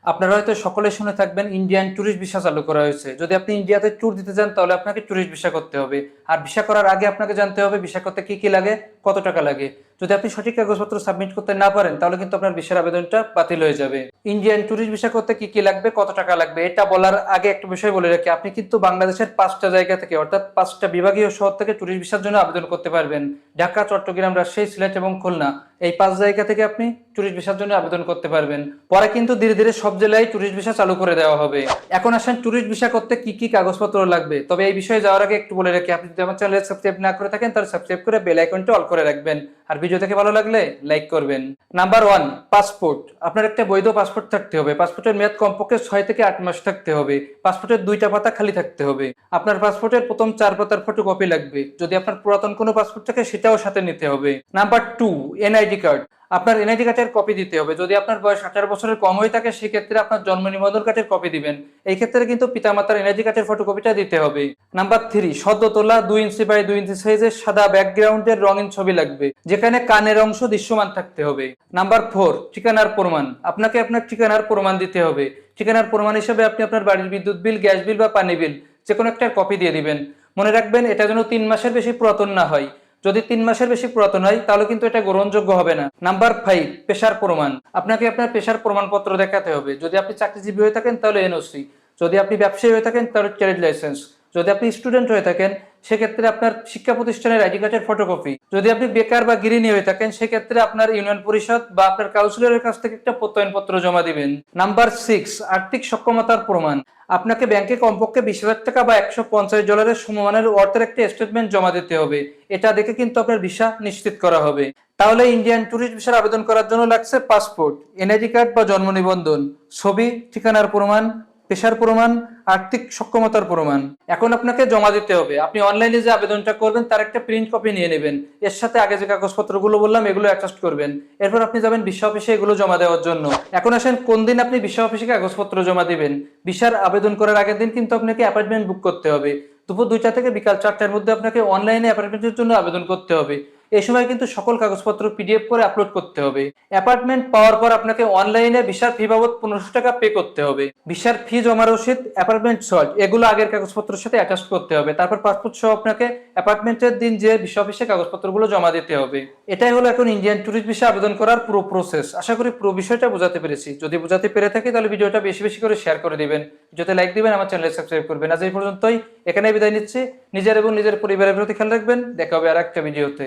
আপনারা হয়তো সকলে শুনে থাকবেন ইন্ডিয়ান ট্যুরিস্ট ভিসা চালু করা হয়েছে। যদি আপনি ইন্ডিয়াতে ট্যুর দিতে চান তাহলে আপনাকে ট্যুরিস্ট ভিসা করতে হবে। আর ভিসা করার আগে আপনাকে জানতে হবে ভিসা করতে কি কি লাগে, কত টাকা লাগে। যদি আপনি সঠিক কাগজপত্র সাবমিট করতে না পারেন তাহলে কিন্তু আপনার ভিসার আবেদনটা বাতিল হয়ে যাবে। ইন্ডিয়ান ট্যুরিস্ট ভিসা করতে কি কি লাগবে, কত টাকা লাগবে, এটা বলার আগে একটা বিষয় বলে রাখি, আপনি কিন্তু বাংলাদেশের 5টা জায়গা থেকে অর্থাৎ 5টা বিভাগীয় শহর থেকে ট্যুরিস্ট ভিসার জন্য আবেদন করতে পারবেন। ঢাকা, চট্টগ্রাম, রাজশাহী, সিলেট এবং খুলনা, এই 5 জায়গা থেকে আপনি ট্যুরিস্ট ভিসার জন্য আবেদন করতে পারবেন। পরে কিন্তু ধীরে ধীরে সব জেলায় ট্যুরিস্ট ভিসা চালু করে দেওয়া হবে। এখন আসেন ট্যুরিস্ট ভিসা করতে কি কি কাগজপত্র লাগবে। তবে এই বিষয়ে যাওয়ার আগে একটু বলে রাখি, আপনি যদি আমার চ্যানেল সাবস্ক্রাইব না করে থাকেন তাহলে সাবস্ক্রাইব করে বেল আইকনটা অল করে রাখবেন। আর ভিডিও থেকে ভালো লাগলে লাইক করবেন। Number 1, passport. আপনার একটা বৈধ পাসপোর্ট থাকতে হবে। পাসপোর্টের মেয়াদ কমপক্ষে 6 থেকে 8 মাস থাকতে হবে। পাসপোর্টের 2টা পাতা খালি থাকতে হবে। আপনার পাসপোর্টের প্রথম 4 পাতার ফটোকপি লাগবে। যদি আপনার পুরাতন কোনো পাসপোর্ট থাকে সেটাও সাথে নিতে হবে। Number 2, NID card. আপনার এনআইডি কার্ডের কপি দিতে হবে। যদি আপনার বয়স 18 বছরের কম হয়ে থাকে সেক্ষেত্রে আপনার জন্ম নিবন্ধন কার্ডের কপি দিবেন। এই ক্ষেত্রে কিন্তু পিতামাতার এনআইডি কার্ডের ফটোকপিটা দিতে হবে। নাম্বার 3, সদ্য তোলা 2 ইঞ্চি বাই 2 ইঞ্চি সাইজের সাদা ব্যাকগ্রাউন্ডের রঙিন ছবি লাগবে, যেখানে কানের অংশ দৃশ্যমান থাকতে হবে। নাম্বার 4, ঠিকানার প্রমাণ। আপনাকে আপনার ঠিকানার প্রমাণ দিতে হবে। ঠিকানার প্রমাণ হিসেবে আপনি আপনার বাড়ির বিদ্যুৎ বিল, গ্যাস বিল বা পানি বিল যে কোনো একটার কপি দিয়ে দিবেন। মনে রাখবেন এটা যেন 3 মাসের বেশি পুরাতন না হয়। যদি 3 মাসের বেশি পুরাতন হয় তাহলে কিন্তু এটা গ্রহণযোগ্য হবে না। নাম্বার 5, পেশার প্রমাণ। আপনাকে আপনার পেশার প্রমাণপত্র দেখাতে হবে। যদি আপনি চাকরিজীবী হয়ে থাকেন তাহলে এনওসি, যদি আপনি ব্যবসায়ী হয়ে থাকেন তাহলে ট্রেড লাইসেন্স, যদি আপনি স্টুডেন্ট হয়ে থাকেন সেক্ষেত্রে আপনার শিক্ষা প্রতিষ্ঠানের আইডি কার্ডের ফটোকপি, যদি আপনি বেকার বা গৃহিণী হয়ে থাকেন সেক্ষেত্রে আপনার ইউনিয়ন পরিষদ বা আপনার কাউন্সিলরের কাছ থেকে একটা প্রত্যয়নপত্র জমা দিবেন। নাম্বার 6, আর্থিক সক্ষমতার প্রমাণ। আপনাকে ব্যাংকে কমপক্ষে 20,000 টাকা বা $150 সমমানের অর্থের একটা স্টেটমেন্ট জমা দিতে হবে। এটা দেখে কিন্তু আপনার ভিসা নিশ্চিত করা হবে। তাহলে ইন্ডিয়ান ট্যুরিস্ট ভিসার আবেদন করার জন্য লাগছে পাসপোর্ট, এনআইডি কার্ড বা জন্ম নিবন্ধন, ছবি, ঠিকানার প্রমাণ, পেশার প্রমাণ, আর্থিক সক্ষমতার প্রমাণ। এখন আপনাকে জমা দিতে হবে। আপনি অনলাইনে যে আবেদনটা করবেন তার একটা প্রিন্ট কপি নিয়ে নেবেন। এর সাথে আগে যে কাগজপত্রগুলো বললাম এগুলো অ্যাটাচ করবেন। এরপর আপনি যাবেন ভিসা অফিসে এগুলো জমা দেওয়ার জন্য। এখন আসেন কোন দিন আপনি ভিসা অফিসে কাগজপত্র জমা দিবেন। ভিসার আবেদন করার আগের দিন কিন্তু আপনাকে অ্যাপয়েন্টমেন্ট বুক করতে হবে। দুপুর 2টা থেকে বিকাল 4টার মধ্যে আপনাকে অনলাইনে অ্যাপয়েন্টমেন্টের জন্য আবেদন করতে হবে। এই সময় কিন্তু সকল কাগজপত্র পিডিএফ করে আপলোড করতে হবে। অ্যাপার্টমেন্ট পাওয়ার পর আপনাকে অনলাইনে ভিসার ফি বাবদ 1500 টাকা পে করতে হবে। ভিসার ফি জমা রসিদ, অ্যাপার্টমেন্ট সল্ট এগুলো আগের কাগজপত্রের সাথে অ্যাটাচ করতে হবে। তারপর পাসপোর্ট সহ আপনাকে অ্যাপার্টমেন্টের দিন যে ভিসা অফিসে কাগজপত্রগুলো জমা দিতে হবে। এটাই হলো এখন ইন্ডিয়ান ট্যুরিস্ট ভিসা আবেদন করার পুরো প্রসেস। আশা করি পুরো বিষয়টা বোঝাতে পেরেছি। যদি বোঝাতে পেরে থাকি তাহলে ভিডিওটা বেশি বেশি করে শেয়ার করে দিবেন, ভিডিওতে লাইক দিবেন, আমার চ্যানেলে সাবস্ক্রাইব করবেন। আজ এই পর্যন্তই, এখানে বিদায় নিচ্ছি। নিজের এবং নিজের পরিবারের প্রতি খেয়াল রাখবেন। দেখা হবে আর একটা ভিডিওতে।